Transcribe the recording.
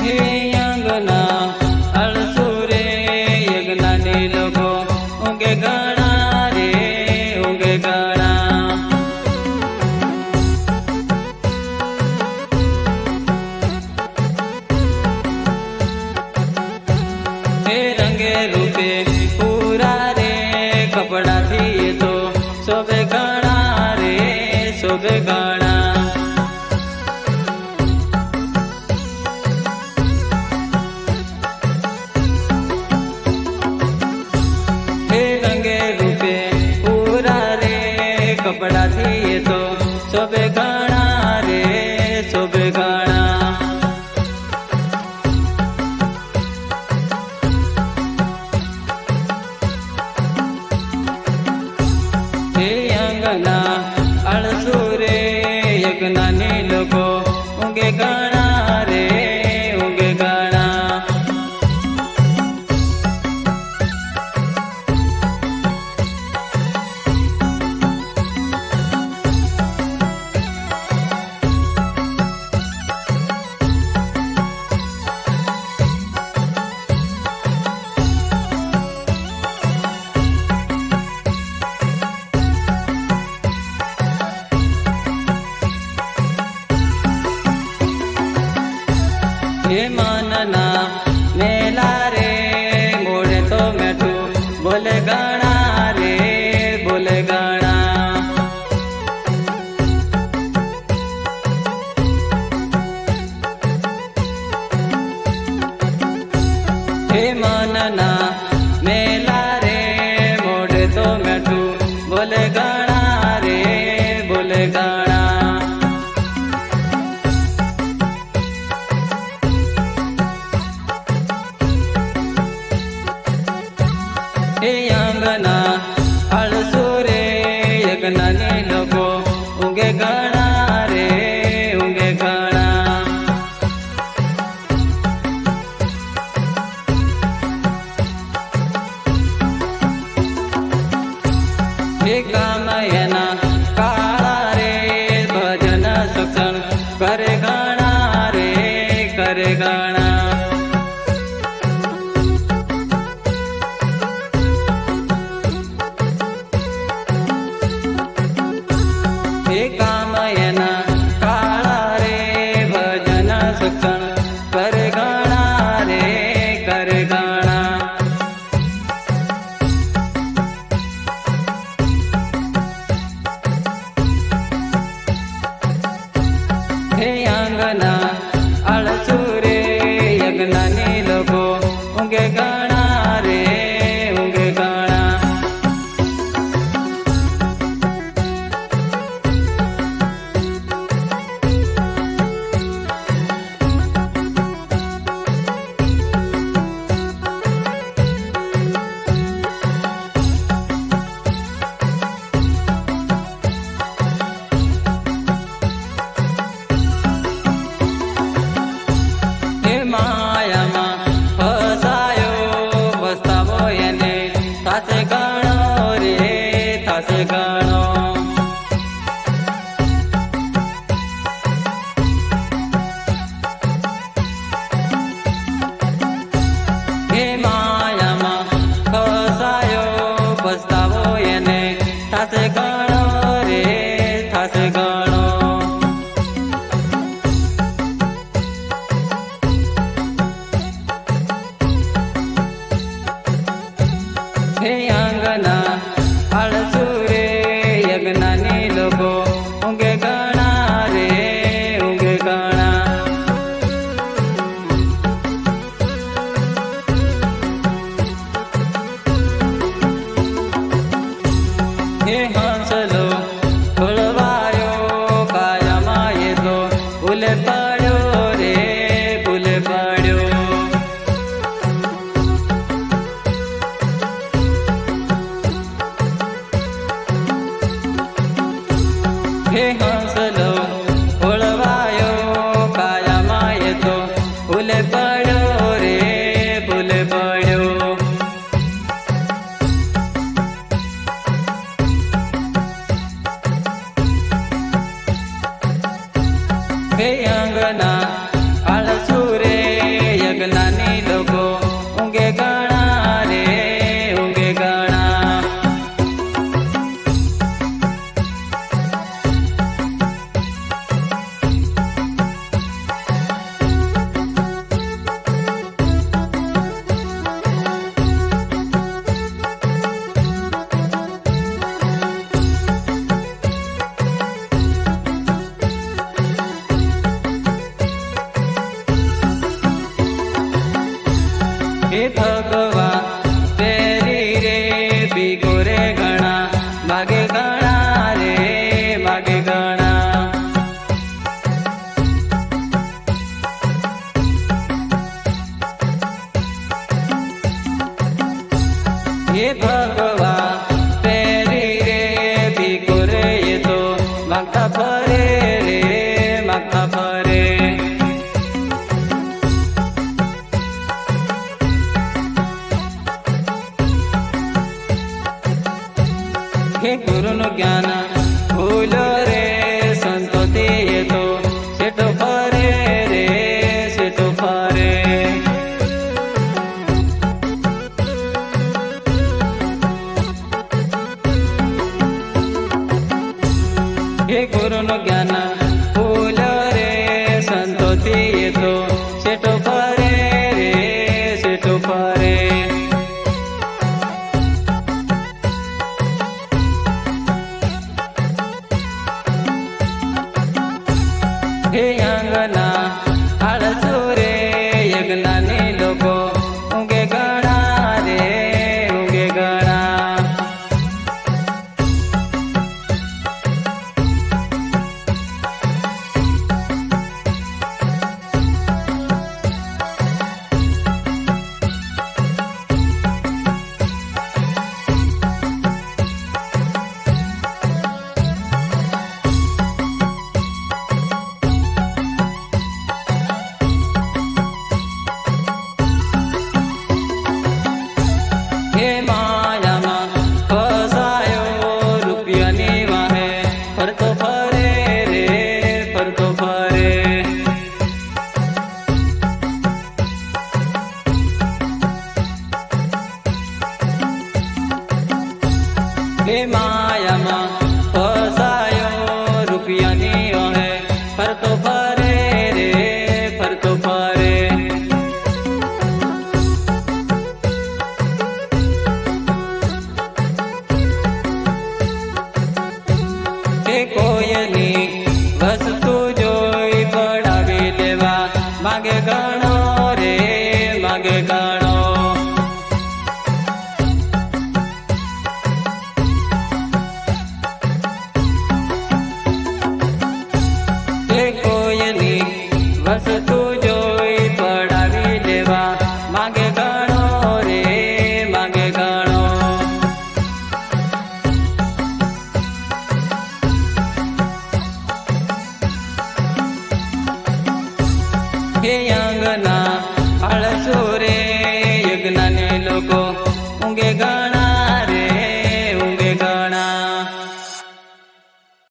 હે અંગના અળસુ રે યજ્ઞાની લોકો ઊંઘે ઘણા રે ઊંઘે ઘણા. હે રંગે રૂપે પૂરા રે કપડાથી તો શોભે ઘણા રે શોભે ઘણા. કપડાથી તો શોભે ઘણા રે શોભે ઘણા. હે અંગના અળસુ રે યજ્ઞાની લોકો ઊંઘે ઘણા રે ઊંઘે ઘણા. હે માનના મેલા રે મોડે તો મેઠું બોલે ઘણા રે બોલે ઘણા. હે માનના મેલા રે મોડે તો મેઠું બોલે ઘણા રે બોલે ઘણા. હે અંગના અળસુ રે યજ્ઞાની લોકો ઊંઘે ઘણા રે ઊંઘે ઘણા. હે કામયના કાળા રે ભજન સત્સંગ કરે ઘણા રે કરે ઘણા. હે કામયના કાળા રે ભજન સત્સંગ કરે ઘણા રે કરે ઘણા. હે અંગના અળસુ રે યજ્ઞાની લોકો ઊંઘે ઘણા રે ઊંઘે ઘણા. માયામાં ફસાયો પસ્તાવો એને થાશે ઘણો રે થાશે ઘણો. હે માયામાં ફસાયો પસ્તાવો એને થાશે ઘણો રે થાશે ઘણો. ભગવા પેરી રે ભીખો રે એ તો માગતા ફરે રે માગતા ફરે. હે ગુરુનું જ્ઞાન ભૂલો રે સંતોથી એ તો સેટો ફરે રે સેટો ફરે. હે ગુરુનું જ્ઞાન ભૂલો રે સંતોથી એ તો સેટો ફરે રે સેટો ફરે. હે અંગના આળસુ રે યજ્ઞાની લોકો ઊંઘે ગણા રે ઊંઘે ગણા. હે માયામાં ફસાયો રૂપિયાની વાહે ફરતો ફરે રે ફરતો ફરે. હે માયામાં ફસાયો રૂપિયાની વાહે ફરતો ફરે રે ફરતો ફરે. કોઈની વસ્તુ જોઈ પડાવી લેવા માગે ગણો રે માગે ગણો. કોઈની વસ્તુ જોઈ પડાવી લેવા માગે ગણો રે માગે ગણો. હે અંગના આળસુ રે યજ્ઞાની લોકો